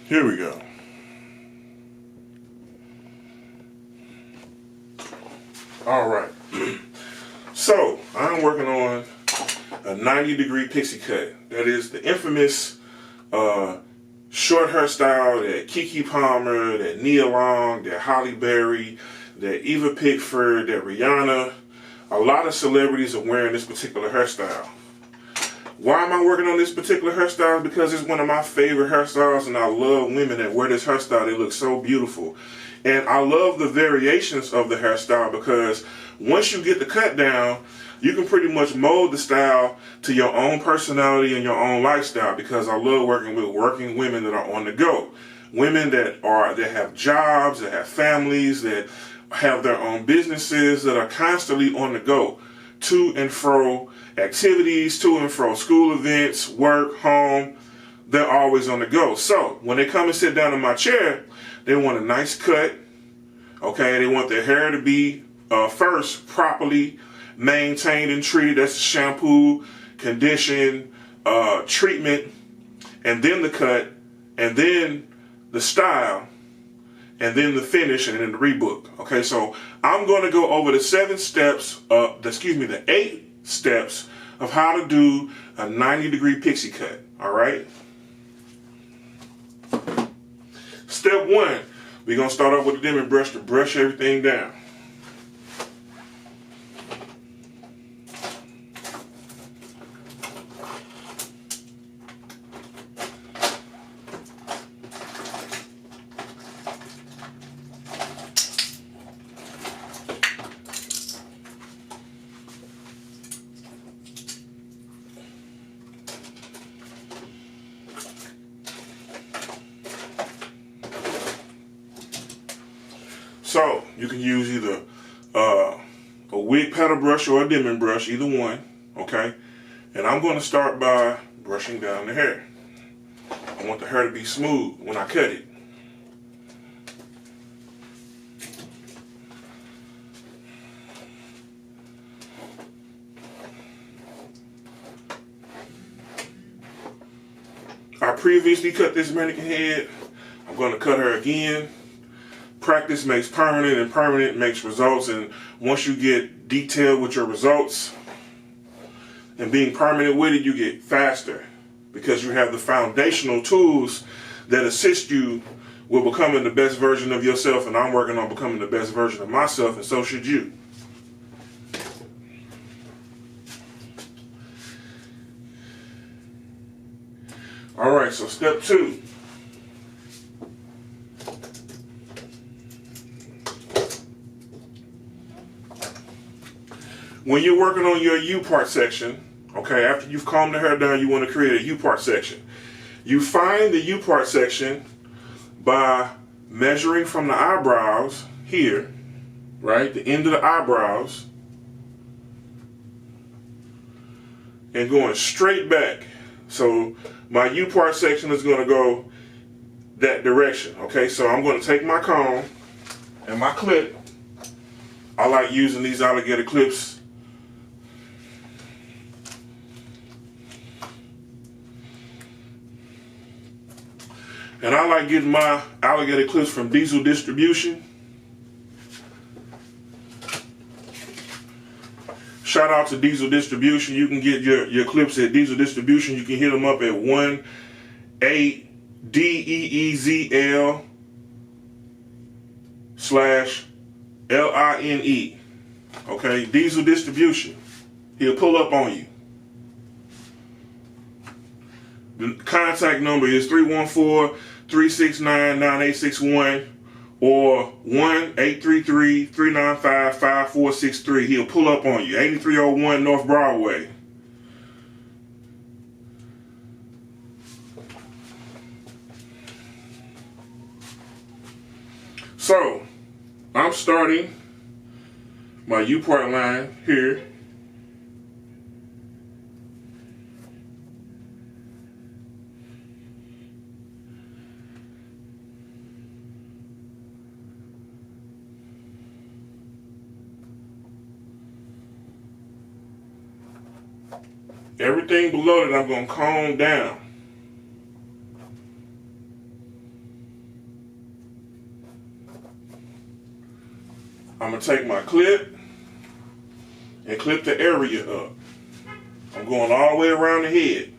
Here we go. All right. So I'm working on a 90-degree pixie cut. That is the infamous short hairstyle that Keke Palmer, that Nia Long, that Halle Berry, that Eva Pickford, that Rihanna. A lot of celebrities are wearing this particular hairstyle. Why am I working on this particular hairstyle? Because it's one of my favorite hairstyles, and I love women that wear this hairstyle. They look so beautiful. And I love the variations of the hairstyle because once you get the cut down, you can pretty much mold the style to your own personality and your own lifestyle, because I love working with working women that are on the go. Women that have jobs, that have families, that have their own businesses, that are constantly on the go, to and fro activities, to and fro school events, work, home. They're always on the go. So when they come and sit down in my chair, they want a nice cut. Okay, they want their hair to be first properly maintained and treated. That's the shampoo, condition, treatment, and then the cut, and then the style, and then the finish, and then the rebook. Okay, so I'm going to go over the 8 steps of how to do a 90-degree pixie cut. All right. Step 1, we're going to start off with a dimming brush to brush everything down. So you can use either a wig paddle brush or a dimming brush, either one, okay? And I'm going to start by brushing down the hair. I want the hair to be smooth when I cut it. I previously cut this mannequin head. I'm going to cut her again. Practice makes permanent, and permanent makes results. And once you get detailed with your results and being permanent with it, you get faster because you have the foundational tools that assist you with becoming the best version of yourself. And I'm working on becoming the best version of myself, and so should you. All right, so step 2. When you're working on your U-part section, okay, after you've combed the hair down, you want to create a U-part section. You find the U-part section by measuring from the eyebrows here, right, the end of the eyebrows, and going straight back. So my U-part section is going to go that direction, okay? So I'm going to take my comb and my clip. I like using these alligator clips. And I like getting my alligator clips from Diesel Distribution. Shout out to Diesel Distribution. You can get your clips at Diesel Distribution. You can hit them up at 1-8DEEZL/LINE. Okay, Diesel Distribution. He'll pull up on you. The contact number is 314-369-9861 or 1-833-395-5463. He'll pull up on you. 8301 North Broadway. So, I'm starting my U-part line here. Everything below that I'm going to comb down. I'm going to take my clip and clip the area up. I'm going all the way around the head.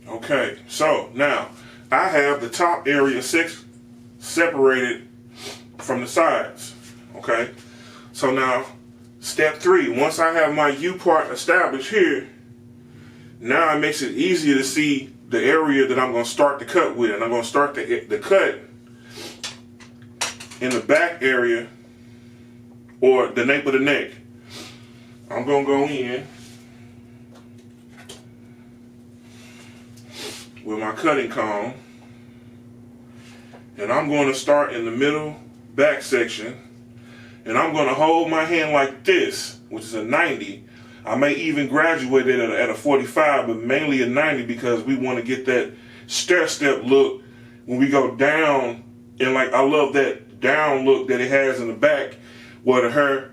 Okay, so now I have the top area separated from the sides. Okay, so now step 3, once I have my U part established here, now it makes it easier to see the area that I'm going to start the cut with. And I'm going to start the cut in the back area, or the nape of the neck. I'm going to go in with my cutting comb, and I'm going to start in the middle back section, and I'm going to hold my hand like this, which is a 90. I may even graduate it at a 45, but mainly a 90, because we want to get that stair step look when we go down. And like, I love that down look that it has in the back, where the hair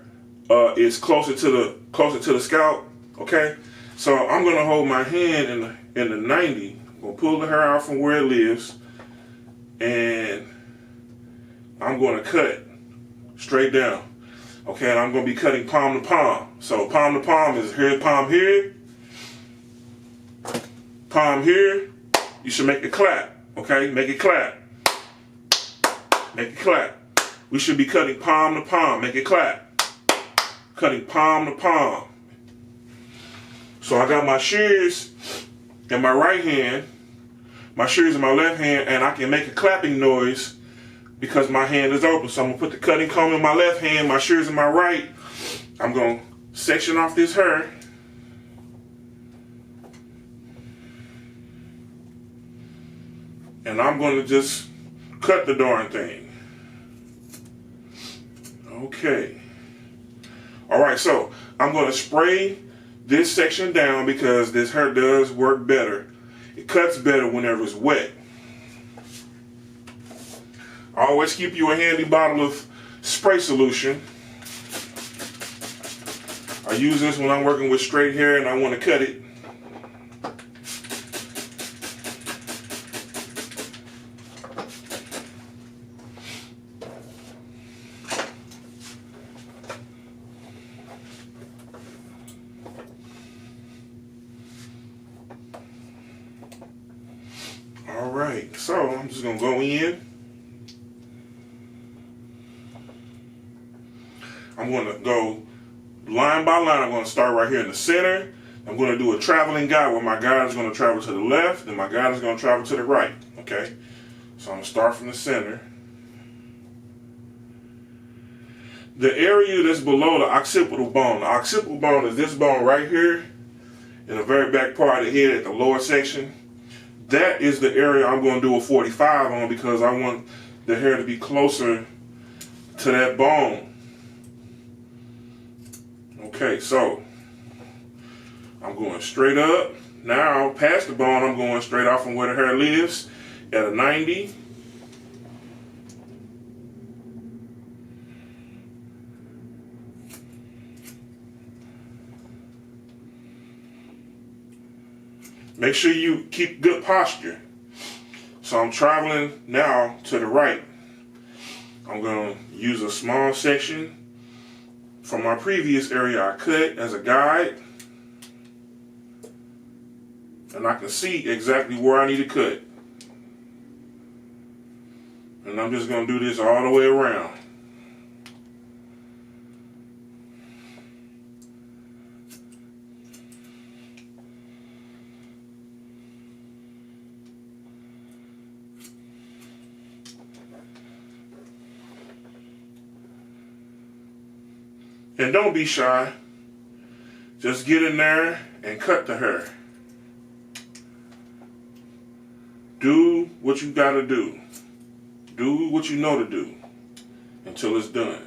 is closer to the scalp. Okay, so I'm going to hold my hand in the 90. I'm going to pull the hair out from where it lives, and I'm going to cut straight down. Okay, and I'm going to be cutting palm to palm. So palm to palm is here, palm here, palm here. You should make it clap. Okay, make it clap. Make it clap. We should be cutting palm to palm. Make it clap. Cutting palm to palm. So I got my shears in my right hand, my shears in my left hand, and I can make a clapping noise because my hand is open. So I'm going to put the cutting comb in my left hand, my shears in my right. I'm going to section off this hair. And I'm going to just cut the darn thing. Okay. All right, so I'm going to spray this section down because this hair does work better. It cuts better whenever it's wet. Always keep you a handy bottle of spray solution. I use this when I'm working with straight hair and I want to cut it. All right, so I'm just going to go in. I'm going to go line by line. I'm going to start right here in the center. I'm going to do a traveling guide where my guide is going to travel to the left and my guide is going to travel to the right. Okay, so I'm going to start from the center. The area that's below the occipital bone. The occipital bone is this bone right here in the very back part of the head at the lower section. That is the area I'm going to do a 45 on because I want the hair to be closer to that bone. Okay, so I'm going straight up. Now, past the bone, I'm going straight off from where the hair lives at a 90. Make sure you keep good posture. So I'm traveling now to the right. I'm going to use a small section from my previous area I cut as a guide. And I can see exactly where I need to cut. And I'm just going to do this all the way around. And don't be shy. Just get in there and cut the hair. Do what you gotta do. Do what you know to do until it's done.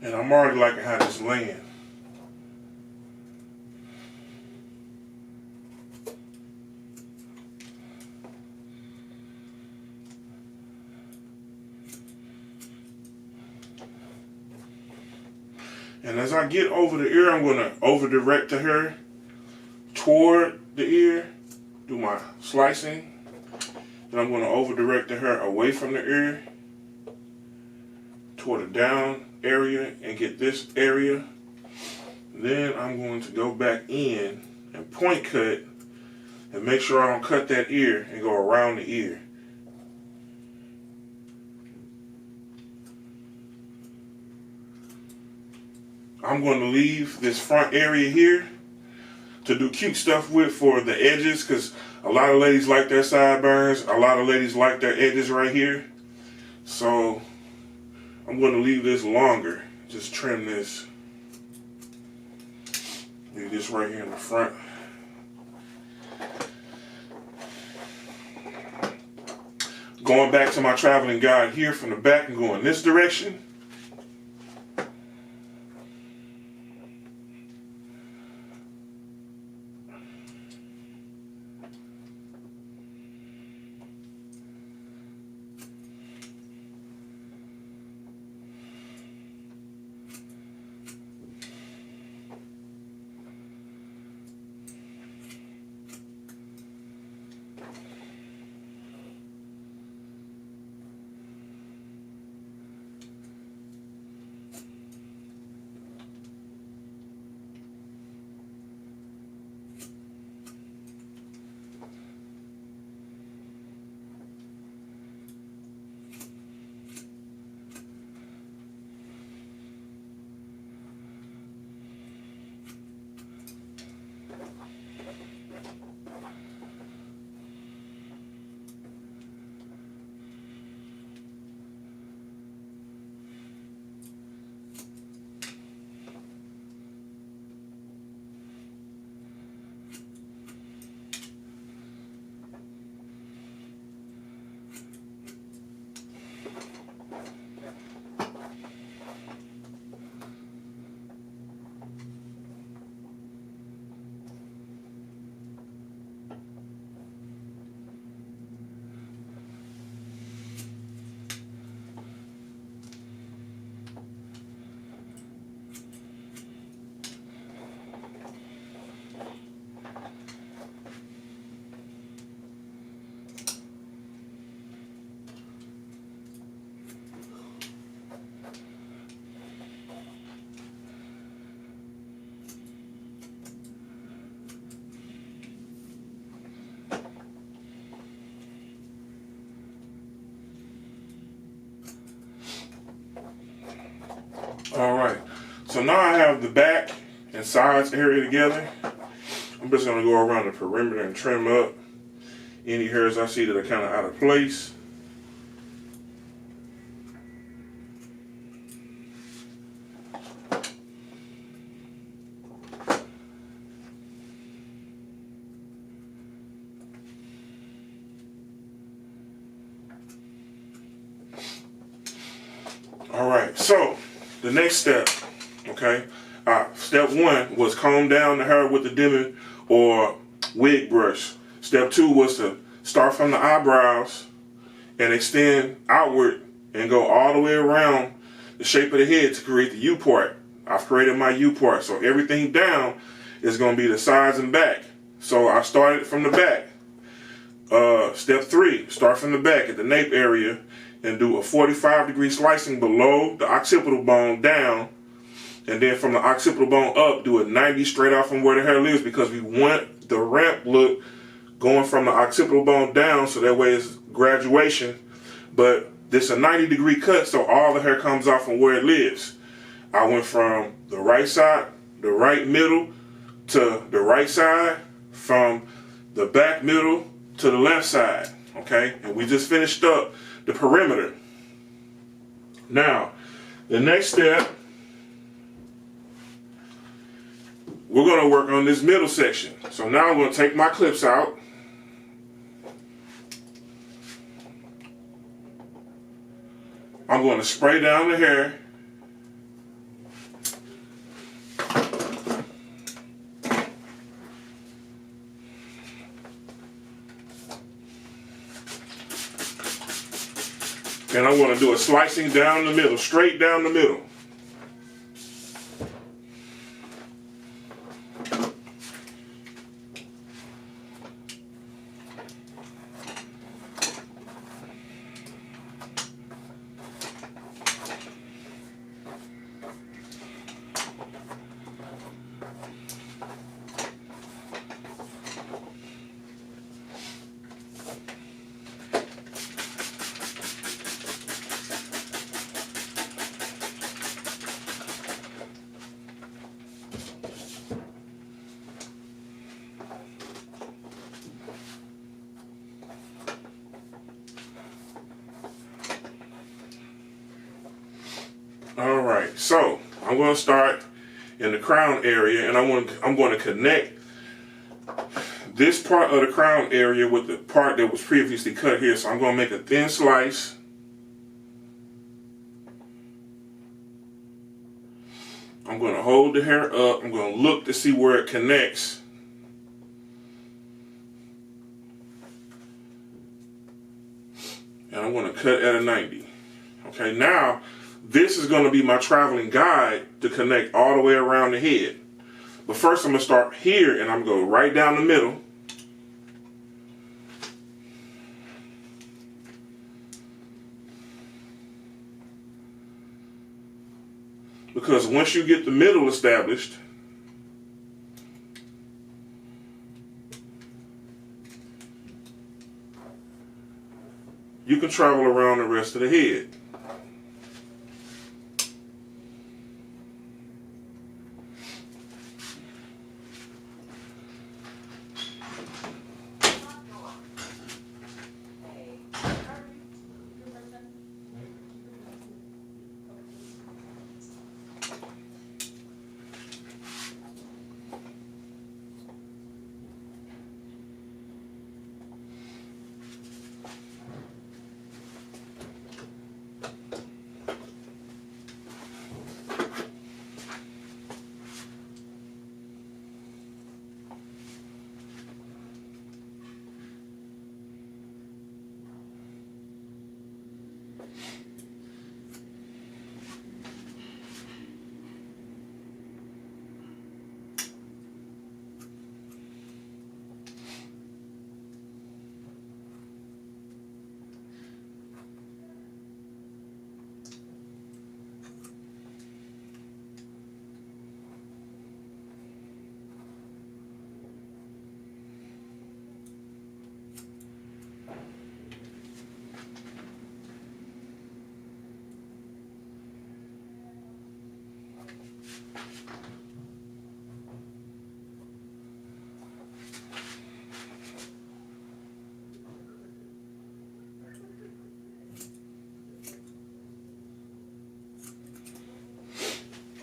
And I'm already liking how this laying. And as I get over the ear, I'm going to over direct the hair toward the ear, do my slicing. Then I'm going to over direct the hair away from the ear toward the down area and get this area. Then I'm going to go back in and point cut and make sure I don't cut that ear and go around the ear. I'm going to leave this front area here to do cute stuff with for the edges, because a lot of ladies like their sideburns, a lot of ladies like their edges right here. So I'm going to leave this longer. Just trim this. Leave this right here in the front. Going back to my traveling guide here from the back and going this direction. So now I have the back and sides area together. I'm just gonna go around the perimeter and trim up any hairs I see that are kind of out of place. All right, so the next step, okay? Step 1 was comb down the hair with the Diva or wig brush. Step 2 was to start from the eyebrows and extend outward and go all the way around the shape of the head to create the U part. I've created my U part, so everything down is going to be the sides and back. So I started from the back. Step 3, start from the back at the nape area and do a 45-degree slicing below the occipital bone down, and then from the occipital bone up, do a 90 straight out from where the hair lives, because we want the ramp look going from the occipital bone down, so that way it's graduation. But this is a 90-degree cut, so all the hair comes off from where it lives. I went from the right side, the right middle, to the right side, from the back middle to the left side, okay? And we just finished up the perimeter. Now, the next step, we're gonna work on this middle section. So now I'm gonna take my clips out. I'm gonna spray down the hair. And I'm going to do a slicing down the middle, straight down the middle. All right, so I'm going to start in the crown area, and I'm going to connect this part of the crown area with the part that was previously cut here. So I'm going to make a thin slice. I'm going to hold the hair up. I'm going to look to see where it connects. And I'm going to cut at a 90. Okay, now this is going to be my traveling guide to connect all the way around the head. But first I'm going to start here, and I'm going to go right down the middle. Because once you get the middle established, you can travel around the rest of the head.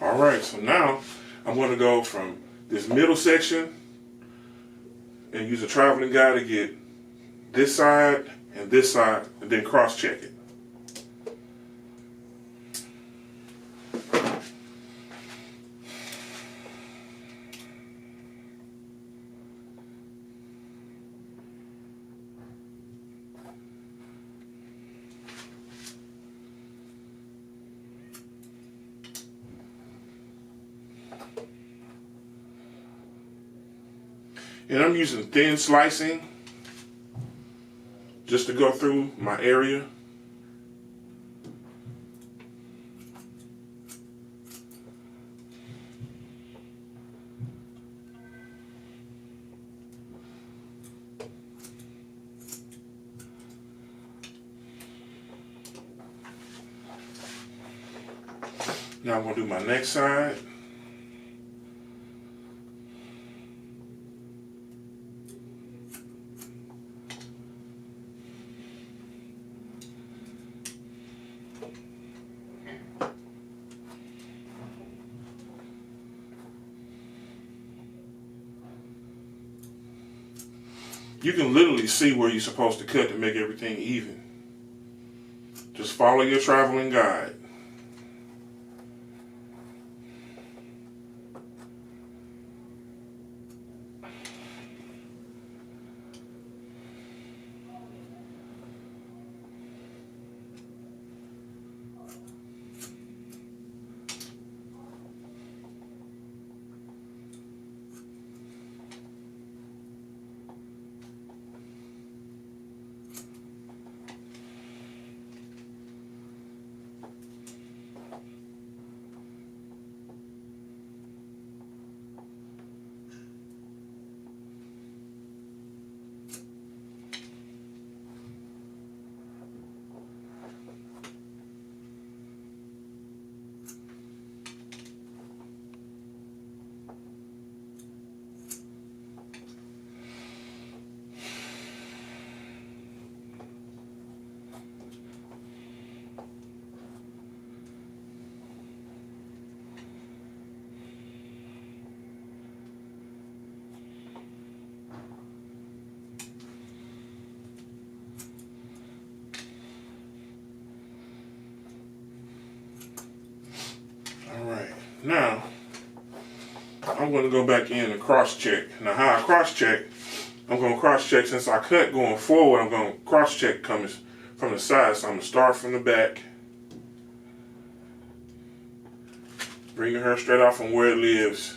All right, so now I'm going to go from this middle section and use a traveling guide to get this side, and then cross-check it. And I'm using thin slicing just to go through my area. Now I'm going to do my next side. You can literally see where you're supposed to cut to make everything even. Just follow your traveling guide. Now, I'm going to go back in and cross-check. Now, how I cross-check, I'm going to cross-check since I cut going forward. I'm going to cross-check coming from the side. So I'm going to start from the back, bringing her straight out from where it lives.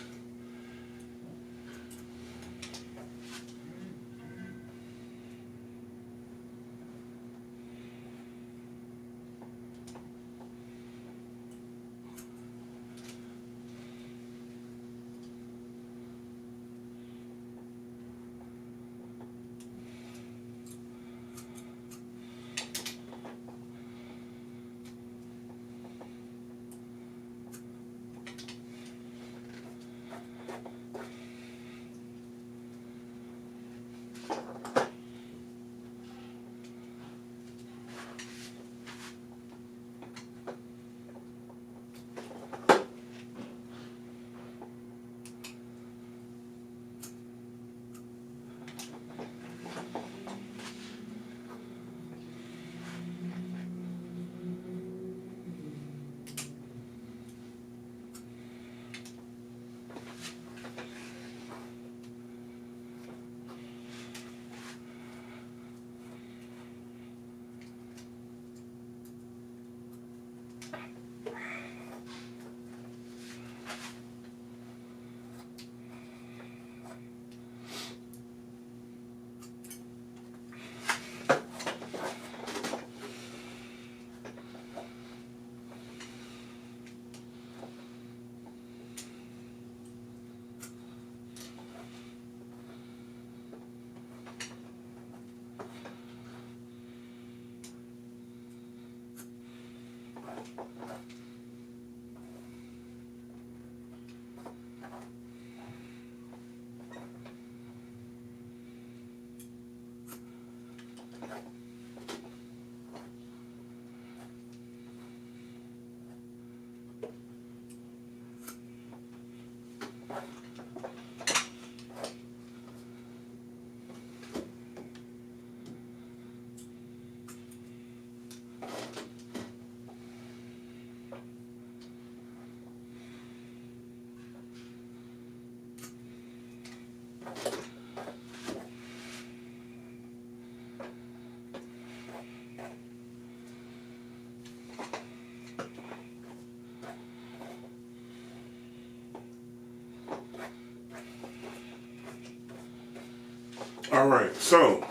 All right, so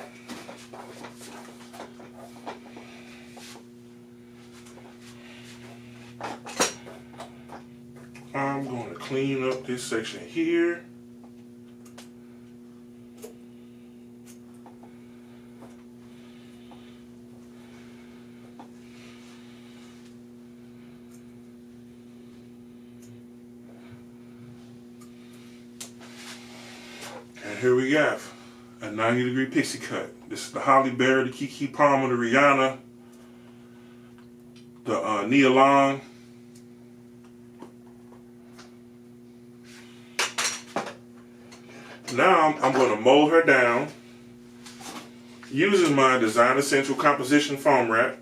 I'm going to clean up this section here. And here we have a 90-degree pixie cut. This is the Holly Berry, the Kiki Palmer, the Rihanna, the Nia Long. Now I'm going to mold her down using my Design Essential Composition foam wrap.